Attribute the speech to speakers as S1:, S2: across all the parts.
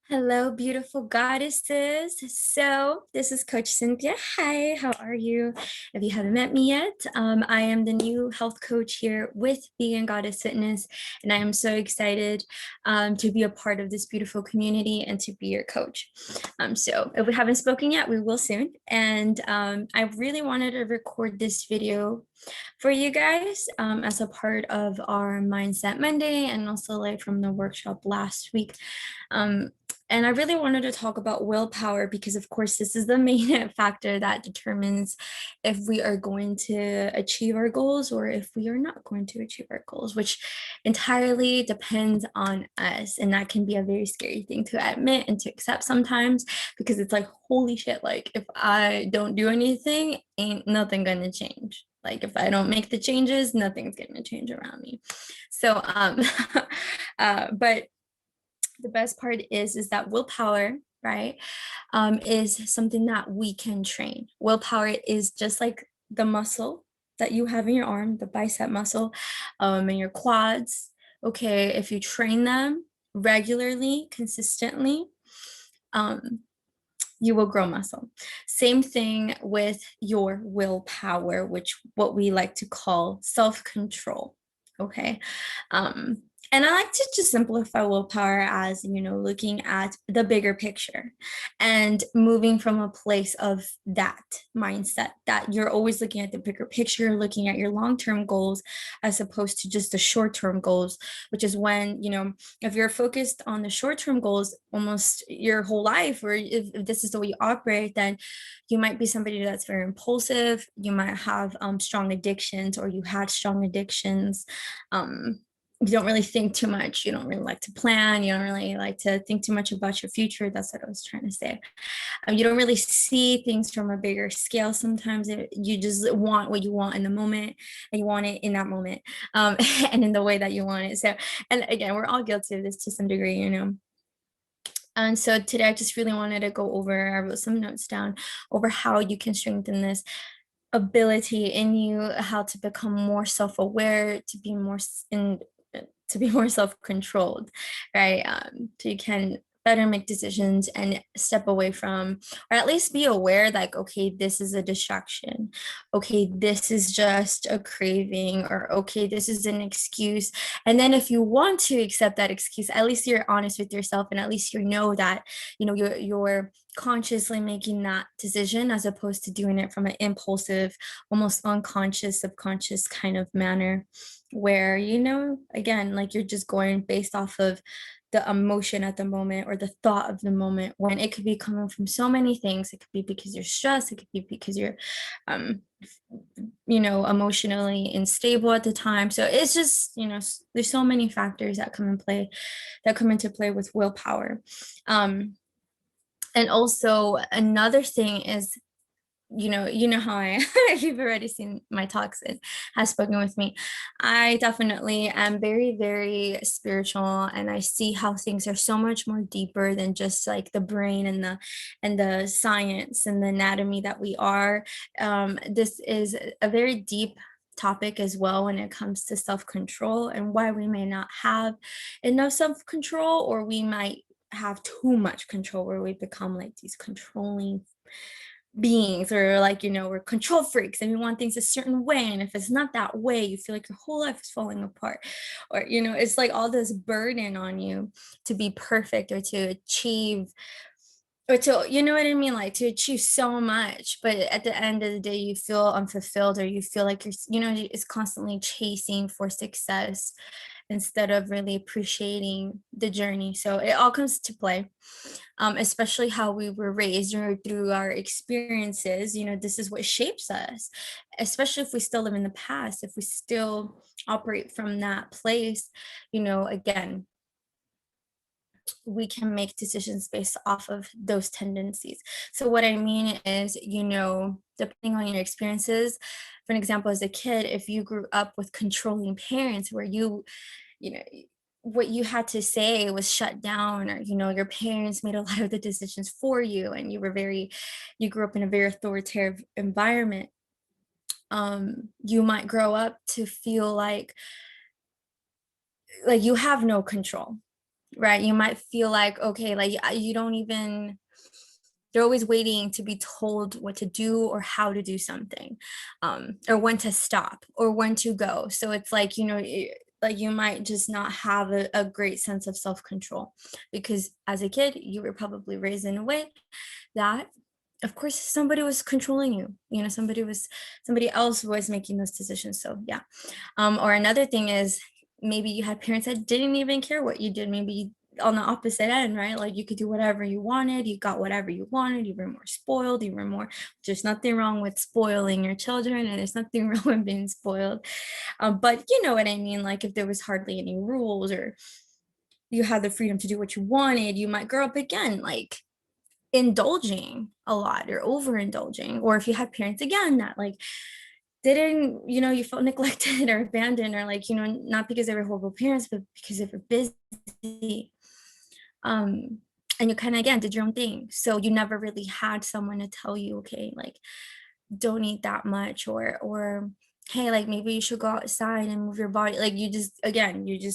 S1: Hello, beautiful goddesses. So, this is Coach Cynthia. Hi, how are you? If you haven't met me yet, I am the new health coach here with Vegan Goddess Fitness, and I am so excited to be a part of this beautiful community and to be your coach. So, if we haven't spoken yet, we will soon. And I really wanted to record this video for you guys as a part of our Mindset Monday and also like from the workshop last week. And I really wanted to talk about willpower because, of course, this is the main factor that determines if we are going to achieve our goals or if we are not going to achieve our goals, which entirely depends on us. And that can be a very scary thing to admit and to accept sometimes because it's like, holy shit, like if I don't do anything, ain't nothing gonna change. Like if I don't make the changes, nothing's gonna change around me. So, but the best part is that willpower, right, is something that we can train. Willpower is just like the muscle that you have in your arm, the bicep muscle, and your quads. Okay, if you train them regularly, consistently, um, you will grow muscle. Same thing with your willpower, which what we like to call self-control. Okay. Um, and I like to just simplify willpower as, looking at the bigger picture and moving from a place of that mindset that you're always looking at the bigger picture, looking at your long-term goals as opposed to just the short-term goals, which is when, if you're focused on the short-term goals almost your whole life, or if this is the way you operate, then you might be somebody that's very impulsive. You might have strong addictions, or you had strong addictions. You don't really think too much. You don't really like to plan. You don't really like to think too much about your future. That's what I was trying to say. You don't really see things from a bigger scale. Sometimes you just want what you want in the moment, and you want it in that moment, and in the way that you want it. So, and again, we're all guilty of this to some degree. And so today I just really wanted to go over, I wrote some notes down over how you can strengthen this ability in you, how to become more self-aware, to be more self-controlled, right? So you can better make decisions and step away from, or at least be aware, like, okay, this is a distraction. Okay, this is just a craving, or okay, this is an excuse. And then if you want to accept that excuse, at least you're honest with yourself, and at least you know that, you're consciously making that decision as opposed to doing it from an impulsive, almost unconscious, subconscious kind of manner where, again, like you're just going based off of the emotion at the moment or the thought of the moment, when it could be coming from so many things. It could be because you're stressed. It could be because you're, emotionally unstable at the time. So it's just, there's so many factors that come into play with willpower. And also another thing is, how I, if you've already seen my talks and has spoken with me, I definitely am very, very spiritual, and I see how things are so much more deeper than just like the brain and the science and the anatomy that we are. This is a very deep topic as well when it comes to self-control, and why we may not have enough self-control, or we might have too much control where we become like these controlling beings, or like, we're control freaks and we want things a certain way, and if it's not that way, you feel like your whole life is falling apart, or it's like all this burden on you to be perfect, or to achieve, or to, you know what I mean, like to achieve so much, but at the end of the day you feel unfulfilled, or you feel like you're, it's constantly chasing for success instead of really appreciating the journey. So it all comes to play, especially how we were raised, or through our experiences. This is what shapes us, especially if we still live in the past, if we still operate from that place. Again, we can make decisions based off of those tendencies. So what I mean is, depending on your experiences, for an example, as a kid, if you grew up with controlling parents where you know what you had to say was shut down, or your parents made a lot of the decisions for you, and you grew up in a very authoritative environment, you might grow up to feel like you have no control. right? You might feel like, okay, like you don't even, they're always waiting to be told what to do or how to do something, or when to stop or when to go. So it's like, like you might just not have a great sense of self-control, because as a kid, you were probably raised in a way that, of course, somebody was controlling you. Somebody else was making those decisions. So yeah. Or another thing is, maybe you had parents that didn't even care what you did. Maybe on the opposite end, right? Like you could do whatever you wanted, you got whatever you wanted, you were more spoiled, there's nothing wrong with spoiling your children, and there's nothing wrong with being spoiled. But you know what I mean? Like if there was hardly any rules, or you had the freedom to do what you wanted, you might grow up again, like indulging a lot or overindulging. Or if you had parents again that like didn't, you felt neglected or abandoned, or like, not because they were horrible parents, but because they were busy. um and you kind of again did your own thing, so you never really had someone to tell you, okay, like don't eat that much, or hey, like maybe you should go outside and move your body. Like you just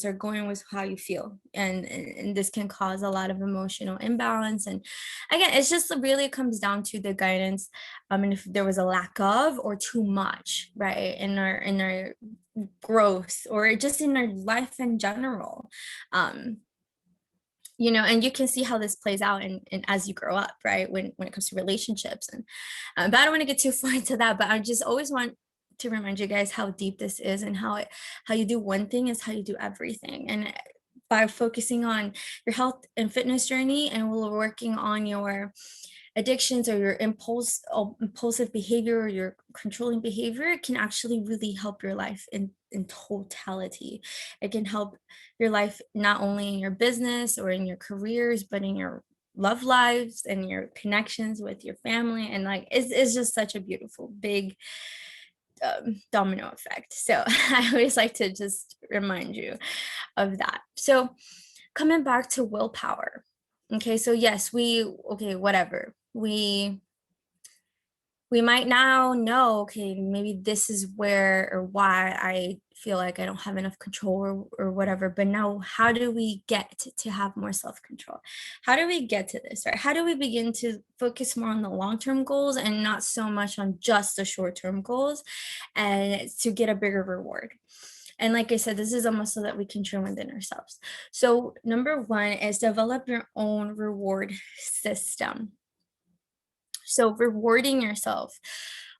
S1: are going with how you feel, and this can cause a lot of emotional imbalance. And again, it's just really comes down to the guidance, and if there was a lack of or too much, right, in our growth, or just in our life in general. um and you can see how this plays out in as you grow up, right, when it comes to relationships. And but I don't want to get too far into that, but I just always want to remind you guys how deep this is, and how you do one thing is how you do everything. And by focusing on your health and fitness journey, and we're working on your addictions or your impulsive behavior or your controlling behavior, it can actually really help your life in totality. It can help your life not only in your business or in your careers, but in your love lives and your connections with your family. And like it's just such a beautiful big domino effect. So I always like to just remind you of that. So coming back to willpower. Okay, so yes, whatever. We might now know, okay, maybe this is where or why I feel like I don't have enough control, or whatever. But now, how do we get to have more self-control? How do we get to this, right? How do we begin to focus more on the long-term goals and not so much on just the short-term goals, and to get a bigger reward? And like I said, this is a muscle that we can train within ourselves. So number one is develop your own reward system. So rewarding yourself,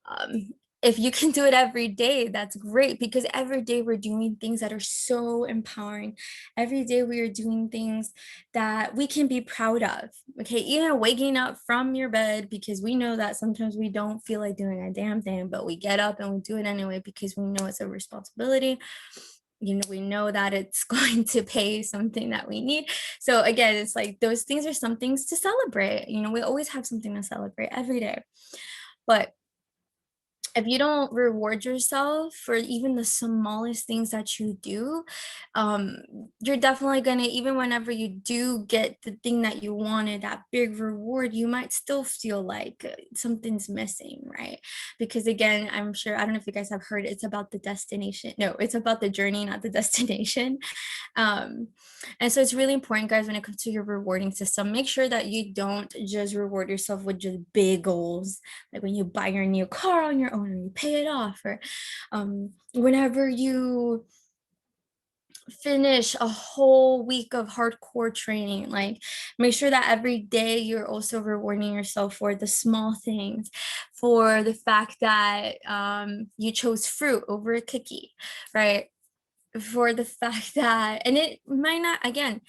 S1: um, if you can do it every day, that's great, because every day we're doing things that are so empowering. Every day we are doing things that we can be proud of. Okay, even waking up from your bed, because we know that sometimes we don't feel like doing a damn thing, but we get up and we do it anyway because we know it's a responsibility. We know that it's going to pay something that we need. So again, it's like those things are some things to celebrate. We always have something to celebrate every day. But if you don't reward yourself for even the smallest things that you do, um, you're definitely gonna, even whenever you do get the thing that you wanted, that big reward, you might still feel like something's missing, right? Because again, I'm sure, I don't know if you guys have heard, it's about the destination. No, it's about the journey, not the destination. um, and so it's really important, guys, when it comes to your rewarding system, make sure that you don't just reward yourself with just big goals, like when you buy your new car on your own, or you pay it off, or whenever you finish a whole week of hardcore training. Like make sure that every day you're also rewarding yourself for the small things, for the fact that you chose fruit over a cookie, right? For the fact that, and it might not, again,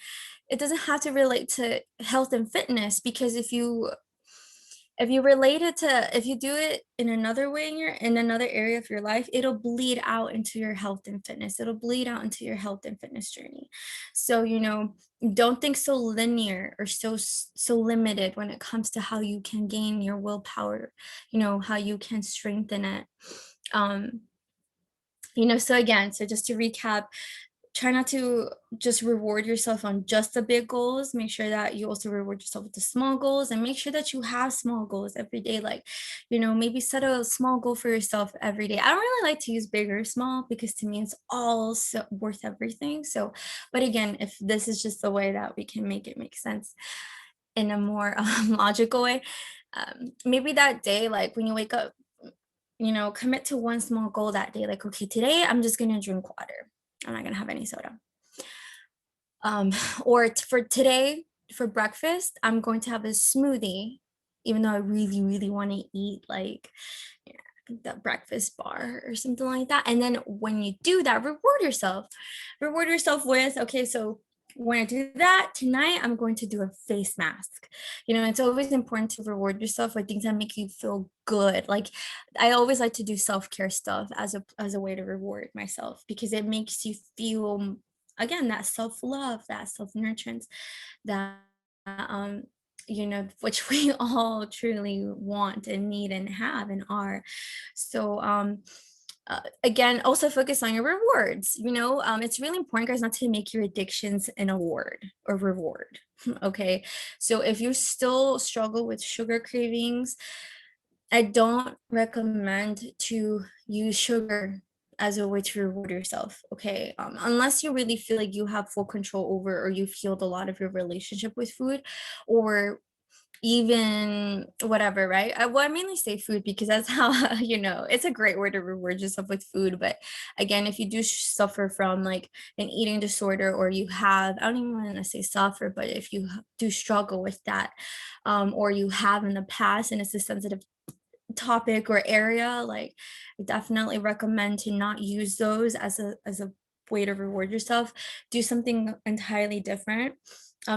S1: it doesn't have to relate to health and fitness, because if you do it in another way in another area of your life, it'll bleed out into your health and fitness. It'll bleed out into your health and fitness journey. So don't think so linear or so limited when it comes to how you can gain your willpower, how you can strengthen it. So again, so just to recap, try not to just reward yourself on just the big goals. Make sure that you also reward yourself with the small goals, and make sure that you have small goals every day. Like, maybe set a small goal for yourself every day. I don't really like to use big or small because to me it's all so worth everything. So, but again, if this is just the way that we can make it make sense in a more logical way, maybe that day, like when you wake up, commit to one small goal that day. Like, okay, today I'm just gonna drink water. I'm not gonna have any soda. Or for today, for breakfast, I'm going to have a smoothie, even though I really, really want to eat like the breakfast bar or something like that. And then when you do that, reward yourself. Reward yourself with, okay, so when I do that tonight, I'm going to do a face mask. It's always important to reward yourself with things that make you feel good. Like, I always like to do self-care stuff as a way to reward myself, because it makes you feel, again, that self-love, that self-nurturance, that which we all truly want and need and have and are. So again, also focus on your rewards. It's really important, guys, not to make your addictions an award or reward. Okay, so if you still struggle with sugar cravings, I don't recommend to use sugar as a way to reward yourself. Okay, unless you really feel like you have full control over, or you've healed a lot of your relationship with food, or even whatever, right? I mainly say food because that's how it's a great way to reward yourself with food. But again, if you do suffer from like an eating disorder, or you have, I don't even want to say suffer, but if you do struggle with that, or you have in the past, and it's a sensitive topic or area, like, I definitely recommend to not use those as a way to reward yourself. Do something entirely different.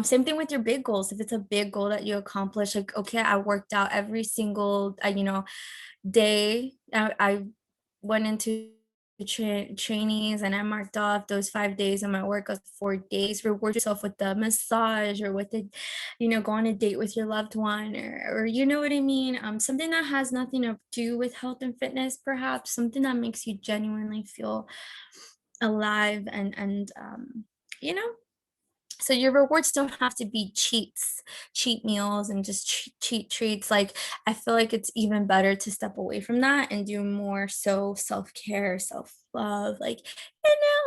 S1: Same thing with your big goals. If it's a big goal that you accomplish, like, okay, I worked out every single day. I went into trainings, and I marked off those 5 days of my workouts, 4 days. Reward yourself with the massage, or with the, go on a date with your loved one, or you know what I mean? Something that has nothing to do with health and fitness, perhaps something that makes you genuinely feel alive, and you know so your rewards don't have to be cheat meals and just cheat treats. Like, I feel like it's even better to step away from that and do more so self-care, self-love. Like,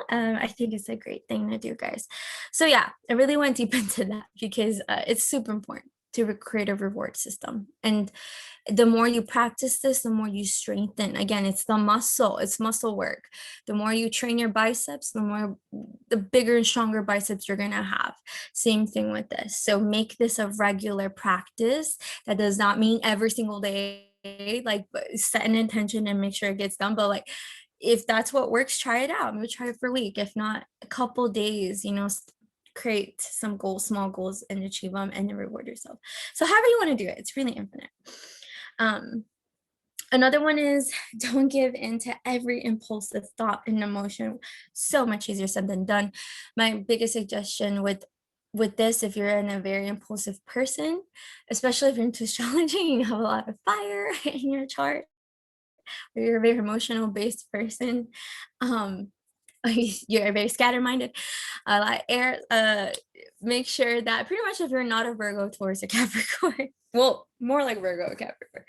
S1: I think it's a great thing to do, guys. So yeah, I really went deep into that because it's super important to create a reward system. And the more you practice this, the more you strengthen. Again, it's it's muscle work. The more you train your biceps, the bigger and stronger biceps you're going to have. Same thing with this. So make this a regular practice. That does not mean every single day. Like, set an intention and make sure it gets done. But like, if that's what works, try it out. Maybe try it for a week. If not, a couple days, create some goals, small goals, and achieve them, and then reward yourself. So however you want to do it, it's really infinite. Another one is, don't give in to every impulsive thought and emotion. So much easier said than done. My biggest suggestion with this, if you're a very impulsive person, especially if you're into astrology, you have a lot of fire in your chart, or you're a very emotional based person, you're very scattered-minded, like air, make sure that pretty much, if you're not a Virgo, Taurus, or Capricorn, well, more like Virgo or Capricorn,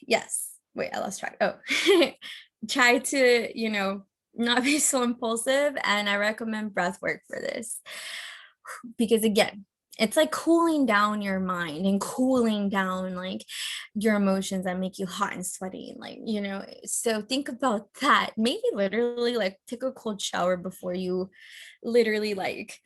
S1: yes, wait, I lost track. Oh, try to, not be so impulsive. And I recommend breath work for this, because again, it's like cooling down your mind and cooling down like your emotions that make you hot and sweaty, like, so think about that. Maybe literally like take a cold shower before you literally like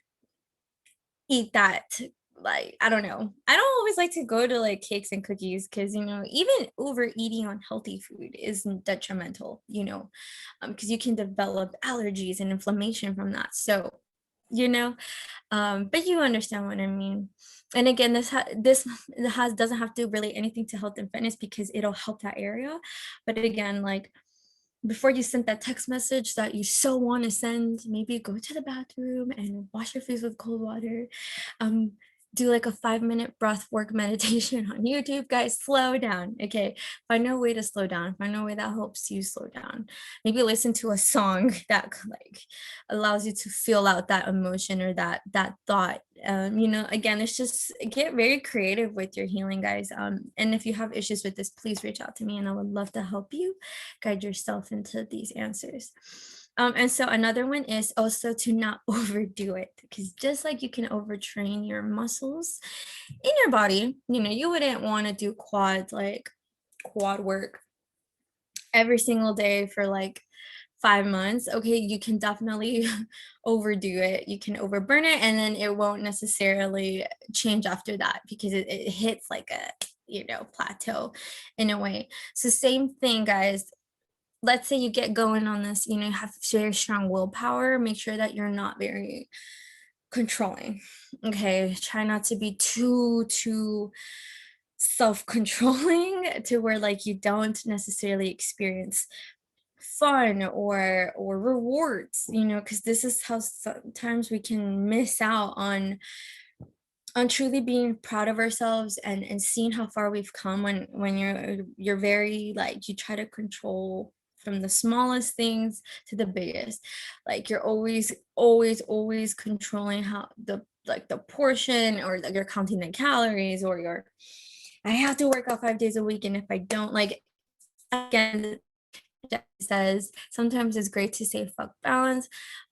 S1: eat that. Like, I don't know, I don't always like to go to like cakes and cookies, because even overeating on healthy food is detrimental, because you can develop allergies and inflammation from that. So you know but you understand what I mean. And again, this doesn't have to do really anything to health and fitness, because it'll help that area. But again, like, before you send that text message that you so want to send, maybe go to the bathroom and wash your face with cold water. um do like a 5-minute breath work meditation on YouTube, guys. Slow down. Okay. Find a way to slow down. Find a way that helps you slow down. Maybe listen to a song that like allows you to feel out that emotion or that thought. Again, it's just get very creative with your healing, guys. And if you have issues with this, please reach out to me and I would love to help you guide yourself into these answers. And so another one is also to not overdo it, because just like you can overtrain your muscles in your body, you wouldn't want to do quad work every single day for like 5 months. Okay, you can definitely overdo it. You can overburn it, and then it won't necessarily change after that because it hits like a plateau in a way. So same thing, guys. Let's say you get going on this, you have very strong willpower. Make sure that you're not very controlling. Okay, try not to be too self-controlling to where like you don't necessarily experience fun or rewards, because this is how sometimes we can miss out on truly being proud of ourselves and seeing how far we've come when you're very like you try to control from the smallest things to the biggest. Like you're always controlling how the portion, or like you're counting the calories, or I have to work out 5 days a week, and if I don't, like, again, says sometimes it's great to say fuck balance,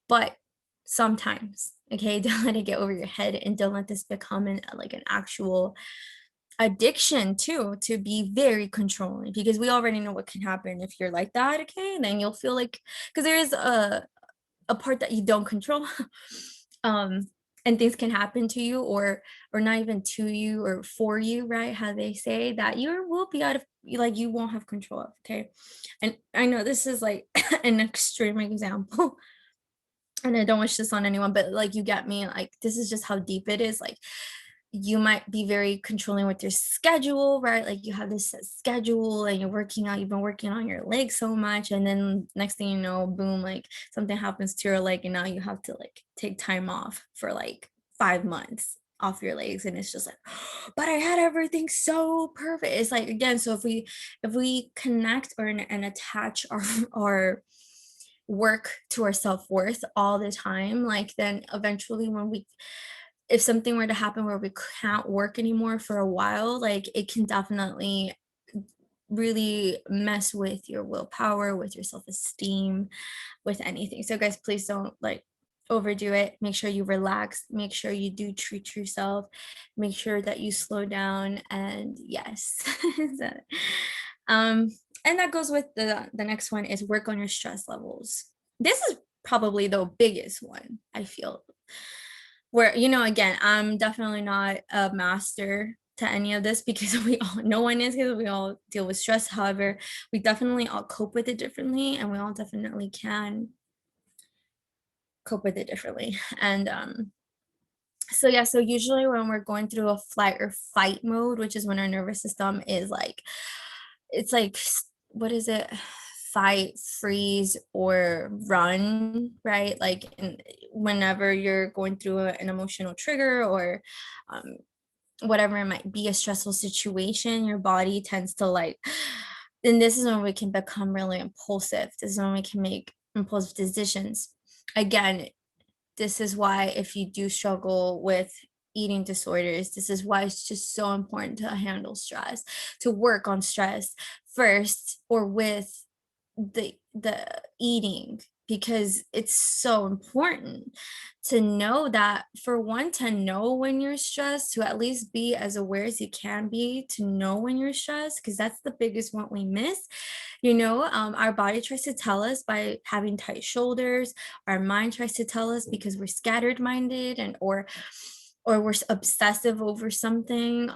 S1: but sometimes, okay, don't let it get over your head, and don't let this become an actual addiction too, to be very controlling, because we already know what can happen if you're like that. Okay, and then you'll feel like, because there is a part that you don't control, um and things can happen to you, or not even to you or for you, right? How they say that you will be out of, like, you won't have control of. Okay, and I know this is like an extreme example, and I don't wish this on anyone, but like, you get me, like, this is just how deep it is. Like, you might be very controlling with your schedule, right? Like, you have this set schedule and you're working out, you've been working on your leg so much, and then next thing you know, boom, like something happens to your leg, and now you have to like take time off for like 5 months off your legs, and it's just like, but I had everything so perfect. It's like, again, so if we connect and attach our work to our self-worth all the time, like, then eventually if something were to happen where we can't work anymore for a while, like, it can definitely really mess with your willpower, with your self-esteem, with anything. So guys, please don't like overdo it. Make sure you relax, make sure you do treat yourself, make sure that you slow down, and yes. So, and that goes with the next one, is work on your stress levels. This is probably the biggest one, I feel, where, again, I'm definitely not a master to any of this, because no one is, because we all deal with stress. However, we definitely all cope with it differently, and we all definitely can cope with it differently. And so yeah, so usually when we're going through a flight or fight mode, which is when our nervous system is like, it's like, what is it, fight, freeze, or run, right? Like, whenever you're going through an emotional trigger, or whatever it might be, a stressful situation, your body tends to like, and this is when we can become really impulsive. This is when we can make impulsive decisions. Again, this is why, if you do struggle with eating disorders, this is why it's just so important to handle stress, to work on stress first, or with the eating, because it's so important to know that, for one, to know when you're stressed, to at least be as aware as you can be, to know when you're stressed, because that's the biggest one we miss. Our body tries to tell us by having tight shoulders, our mind tries to tell us because we're scattered minded, and or we're obsessive over something.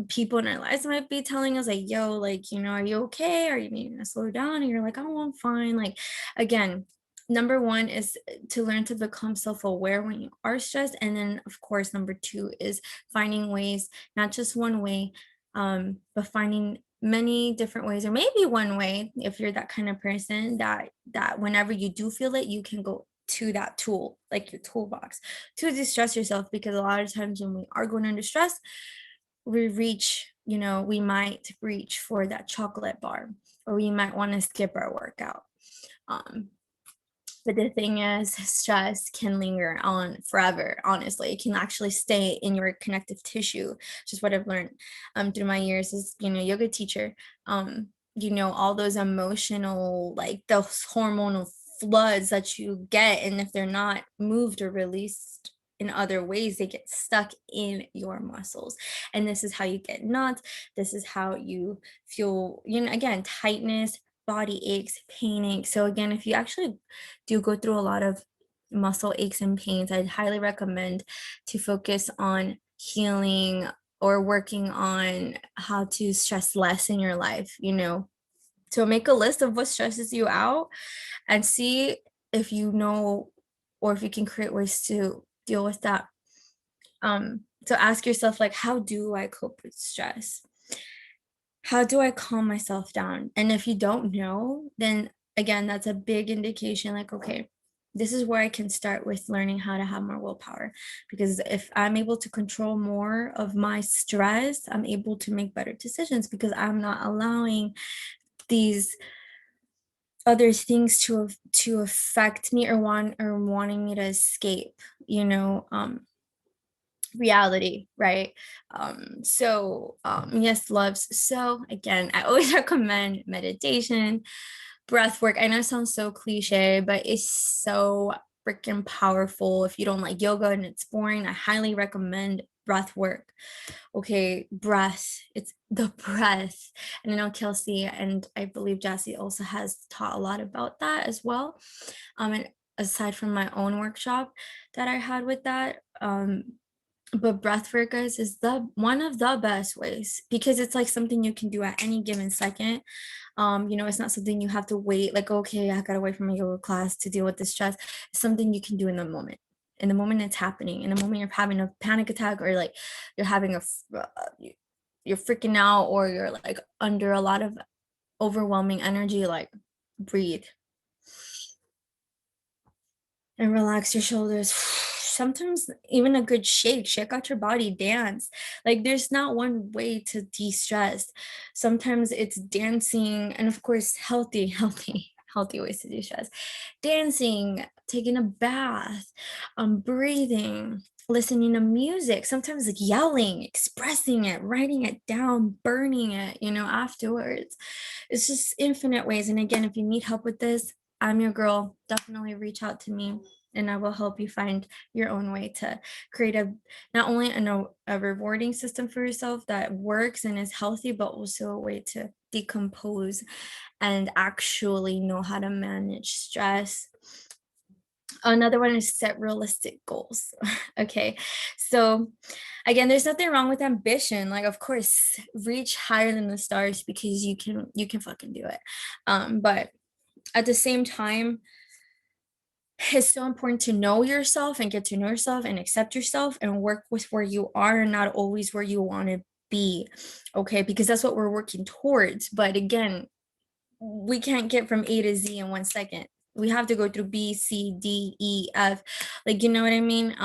S1: People in our lives might be telling us like, yo, like, are you okay, are you needing to slow down? And you're like, oh, I'm fine. Like, again, number one is to learn to become self-aware when you are stressed, and then of course number two is finding ways, not just one way, but finding many different ways, or maybe one way, if you're that kind of person that whenever you do feel it, you can go to that tool, like your toolbox, to distress yourself. Because a lot of times when we are going under stress, we reach, we might reach for that chocolate bar, or we might want to skip our workout. But the thing is, stress can linger on forever. Honestly, it can actually stay in your connective tissue. Just what I've learned through my years as yoga teacher. All those emotional, like those hormonal floods that you get, and if they're not moved or released in other ways, they get stuck in your muscles, and this is how you get knots. This is how you feel, again, tightness, body aches, pain aches. So again, if you actually do go through a lot of muscle aches and pains, I'd highly recommend to focus on healing or working on how to stress less in your life. So make a list of what stresses you out and see if or if you can create ways to deal with that. So ask yourself, like, how do I cope with stress? How do I calm myself down? And if you don't know, then again, that's a big indication, like, okay, this is where I can start with learning how to have more willpower. Because if I'm able to control more of my stress, I'm able to make better decisions, because I'm not allowing these other things to affect me, or wanting me to escape, reality, right? Yes, loves. So again, I always recommend meditation, breath work. I know it sounds so cliche, but it's so freaking powerful. If you don't like yoga and it's boring, I highly recommend breath work. Okay, breath, it's the breath. And I know Kelsey, and I believe Jassy also has taught a lot about that as well. And aside from my own workshop that I had with that, but breathwork, guys, is the one of the best ways, because it's like something you can do at any given second. It's not something you have to wait, like, okay, I gotta wait for my yoga class to deal with the stress. It's something you can do in the moment. In the moment it's happening, in the moment you're having a panic attack, or like you're having you're freaking out, or you're like under a lot of overwhelming energy, like, breathe and relax your shoulders. Sometimes even a good shake out your body, dance. Like, there's not one way to de-stress. Sometimes it's dancing, and of course healthy ways to de-stress. Dancing, taking a bath, breathing, listening to music, sometimes like yelling, expressing it, writing it down, burning it, afterwards. It's just infinite ways. And again, if you need help with this, I'm your girl. Definitely reach out to me, and I will help you find your own way to create not only a rewarding system for yourself that works and is healthy, but also a way to decompose and actually know how to manage stress. Another one is set realistic goals. Okay, so again, there's nothing wrong with ambition. Like, of course, reach higher than the stars, because you can fucking do it. But at the same time, it's so important to know yourself and get to know yourself and accept yourself and work with where you are, and not always where you want to be. Okay, because that's what we're working towards. But again, we can't get from A to Z in 1 second. We have to go through B, C, D, E, F, like, you know what I mean?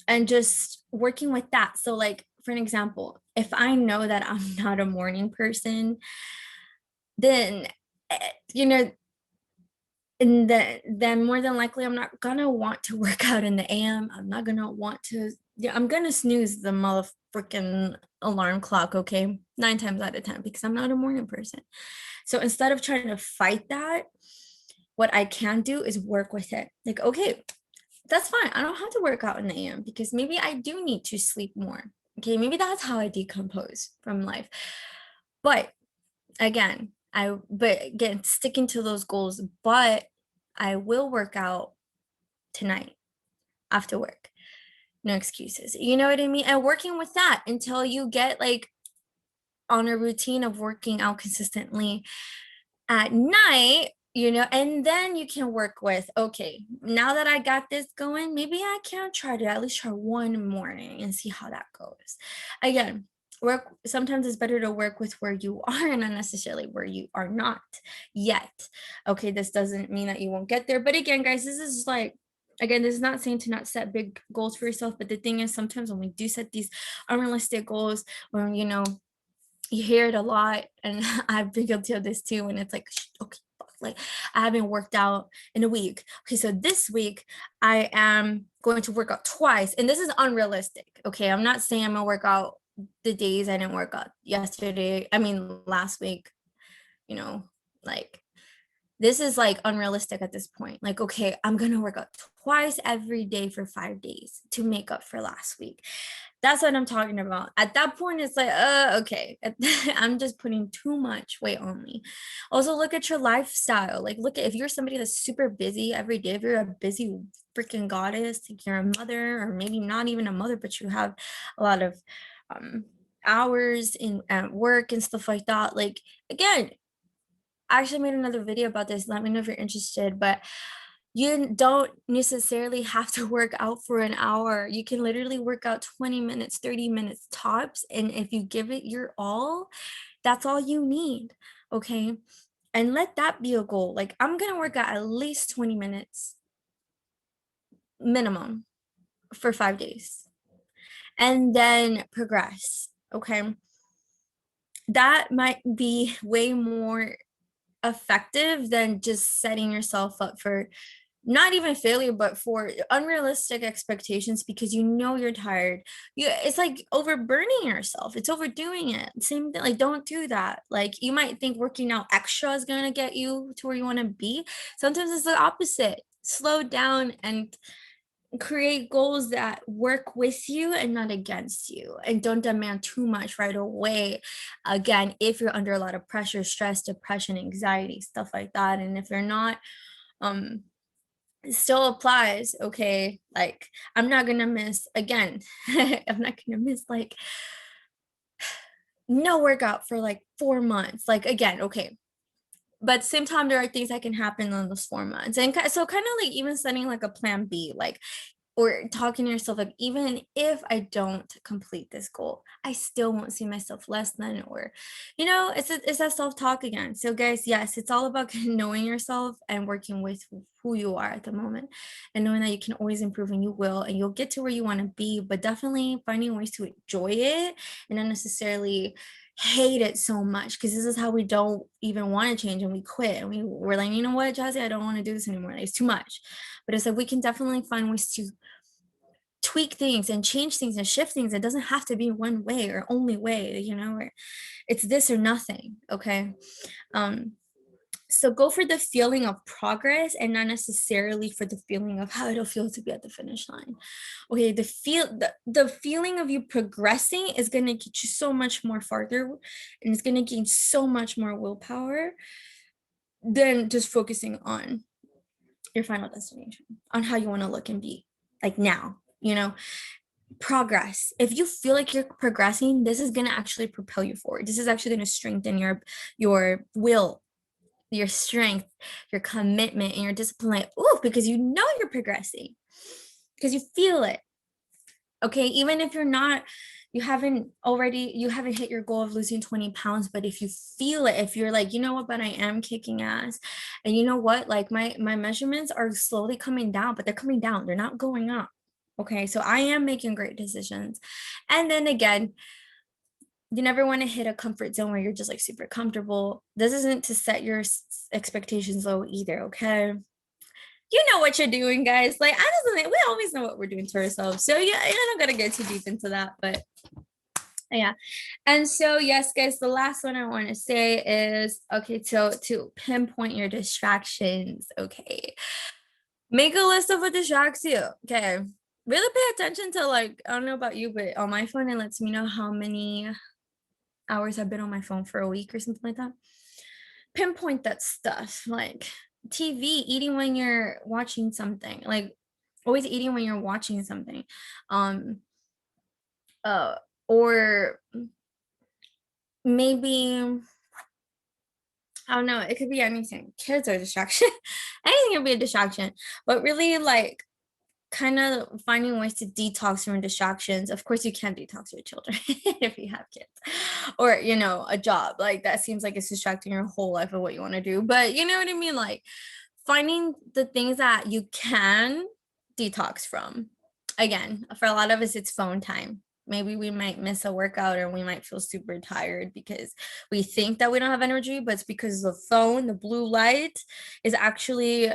S1: And just working with that. So, like, for an example, if I know that I'm not a morning person, then you know and then more than likely I'm not gonna want to work out in the AM. I'm not gonna want to, I'm gonna snooze the mother freaking alarm clock, okay, 9 times out of 10, because I'm not a morning person. So instead of trying to fight that, what I can do is work with it. Like, okay, that's fine. I don't have to work out in the AM, because maybe I do need to sleep more. Okay, maybe that's how I decompose from life. But again, sticking to those goals, but I will work out tonight after work. No excuses. You know what I mean? And working with that until you get like on a routine of working out consistently at night, and then you can work with, okay, now that I got this going, maybe I can try to at least try one morning and see how that goes. Again, sometimes it's better to work with where you are and not necessarily where you are not yet. Okay, this doesn't mean that you won't get there, but again, guys, this is like, again, this is not saying to not set big goals for yourself, but the thing is, sometimes when we do set these unrealistic goals, when you hear it a lot, and I've been guilty of this too, when it's like, okay, like I haven't worked out in a week. Okay, so this week I am going to work out twice, and this is unrealistic. Okay, I'm not saying I'm gonna work out the days I didn't work out yesterday. I mean, last week, you know, like this is like unrealistic at this point. Like, okay, I'm gonna work out twice every day for 5 days to make up for last week. That's what I'm talking about. At that point, it's like, okay, I'm just putting too much weight on me. Also, look at your lifestyle. Like, look at, if you're somebody that's super busy every day, if you're a busy freaking goddess, like you're a mother, or maybe not even a mother, but you have a lot of hours in at work and stuff like that. Like, again, I actually made another video about this. Let me know if you're interested, but you don't necessarily have to work out for an hour. You can literally work out 20 minutes, 30 minutes tops. And if you give it your all, that's all you need. Okay. And let that be a goal. Like, I'm going to work out at least 20 minutes minimum for 5 days and then progress. Okay. That might be way more effective than just setting yourself up for not even failure, but for unrealistic expectations, because you know you're tired. It's like overburning yourself. It's overdoing it. Same thing. Like, don't do that. Like, you might think working out extra is gonna get you to where you want to be. Sometimes it's the opposite. Slow down and create goals that work with you and not against you, and don't demand too much right away. Again, if you're under a lot of pressure, stress, depression, anxiety, stuff like that, and if you're not, it still applies. Okay, like, I'm not gonna miss again. I'm not gonna miss like no workout for like 4 months, like, again, okay, but at the same time, there are things that can happen in those 4 months, and so kind of like even setting like a plan B, like, or talking to yourself, like, even if I don't complete this goal, I still won't see myself less than, or, it's that self-talk again. So guys, yes, it's all about knowing yourself and working with who you are at the moment, and knowing that you can always improve, and you will, and you'll get to where you want to be, but definitely finding ways to enjoy it and not necessarily hate it so much, because this is how we don't even want to change, and we quit, and we're like, you know what, Jazzy, I don't want to do this anymore, like, it's too much. But it's like, we can definitely find ways to tweak things and change things and shift things. It doesn't have to be one way or only way, or it's this or nothing. Okay. um so go for the feeling of progress and not necessarily for the feeling of how it'll feel to be at the finish line. Okay, the feeling of you progressing is going to get you so much more farther, and it's going to gain so much more willpower than just focusing on your final destination, on how you want to look and be, like, now. Progress, if you feel like you're progressing, this is going to actually propel you forward. This is actually going to strengthen your will, your strength, your commitment, and your discipline. Like, ooh, because you're progressing, because you feel it. Okay, even if you haven't hit your goal of losing 20 pounds, but if you feel it, if you're like, you know what, but I am kicking ass, and you know what, like, my measurements are slowly coming down, but they're coming down, they're not going up. Okay, so I am making great decisions. And then again, you never want to hit a comfort zone where you're just like super comfortable. This isn't to set your expectations low either. Okay, you know what you're doing, guys. Like, we always know what we're doing to ourselves. So yeah, I don't gotta get too deep into that, but yeah. And so, yes, guys, the last one I want to say is, okay, so to pinpoint your distractions. Okay, make a list of what distracts you. Okay, really pay attention to, like, I don't know about you, but on my phone, it lets me know how many hours I've been on my phone for a week or something like that. Pinpoint that stuff, like TV, eating when you're watching something, like always eating when you're watching something. Or maybe, I don't know, it could be anything. Kids are a distraction. Anything can be a distraction, but really, like, kind of finding ways to detox from distractions. Of course, you can't detox your children if you have kids, or a job like that seems like it's distracting your whole life of what you want to do. But you know what I mean, like finding the things that you can detox from. Again, for a lot of us, it's phone time. Maybe we might miss a workout, or we might feel super tired because we think that we don't have energy, but it's because the phone, the blue light, is actually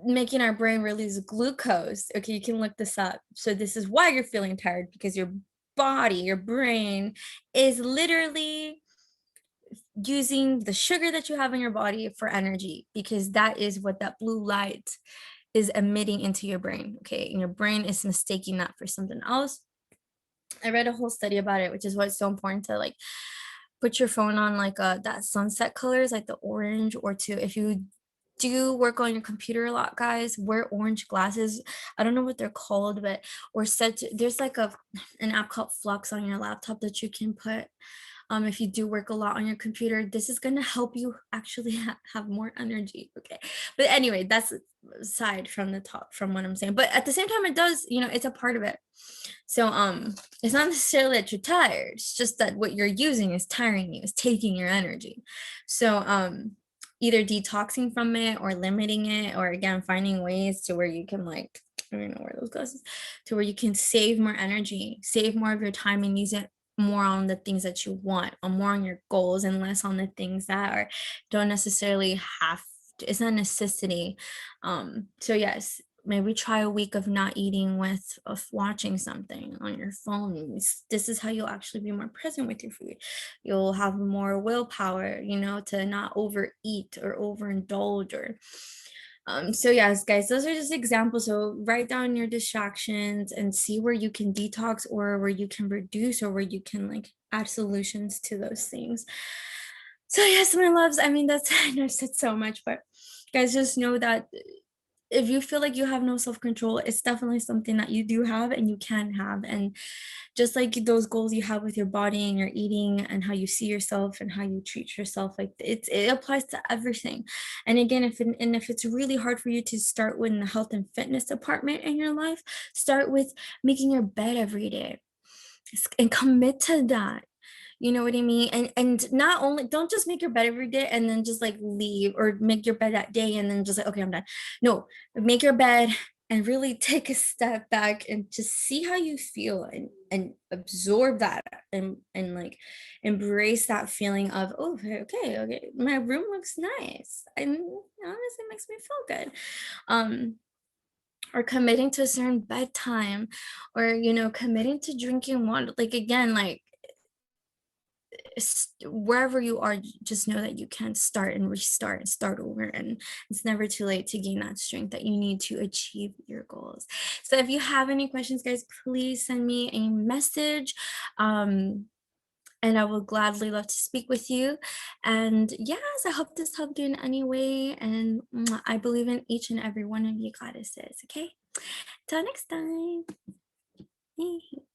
S1: making our brain release glucose. Okay, you can look this up. So this is why you're feeling tired, because your body, your brain is literally using the sugar that you have in your body for energy, because that is what that blue light is emitting into your brain. Okay, and your brain is mistaking that for something else. I read a whole study about it, which is why it's so important to like put your phone on like that sunset colors, like the orange, or to, if you do work on your computer a lot, guys, wear orange glasses. I don't know what they're called, but or set to, there's like an app called Flux on your laptop that you can put if you do work a lot on your computer. This is going to help you actually have more energy. Okay, but anyway, that's aside from the top from what I'm saying, but at the same time, it does, it's a part of it. So it's not necessarily that you're tired, it's just that what you're using is tiring you, it's taking your energy. So either detoxing from it or limiting it, or again finding ways to where you can, like, I don't know, wear those glasses, to where you can save more energy, save more of your time, and use it more on the things that you want, or more on your goals, and less on the things that are don't necessarily have to, it's not a necessity. So yes, maybe try a week of not eating with of watching something on your phone. This is how you'll actually be more present with your food. You'll have more willpower, to not overeat or overindulge, or so yes, guys, those are just examples. So write down your distractions and see where you can detox, or where you can reduce, or where you can like add solutions to those things. So yes, my loves, I mean, that's I know I've said so much, but guys, just know that if you feel like you have no self-control, it's definitely something that you do have and you can have. And just like those goals you have with your body and your eating and how you see yourself and how you treat yourself, like it applies to everything. And again, if it's really hard for you to start with the health and fitness department in your life, start with making your bed every day and commit to that. You know what I mean? And not only, don't just make your bed every day and then just like leave, or make your bed that day and then just like, okay, I'm done. No, make your bed and really take a step back and just see how you feel, and absorb that, and like embrace that feeling of, oh, okay, my room looks nice, and honestly, it makes me feel good. Or committing to a certain bedtime, or committing to drinking water. Like, again, like wherever you are, just know that you can start and restart and start over, and it's never too late to gain that strength that you need to achieve your goals. So if you have any questions, guys, please send me a message, and I will gladly love to speak with you. And yes, I hope this helped you in any way, and I believe in each and every one of you goddesses. Okay, till next time.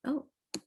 S1: Oh.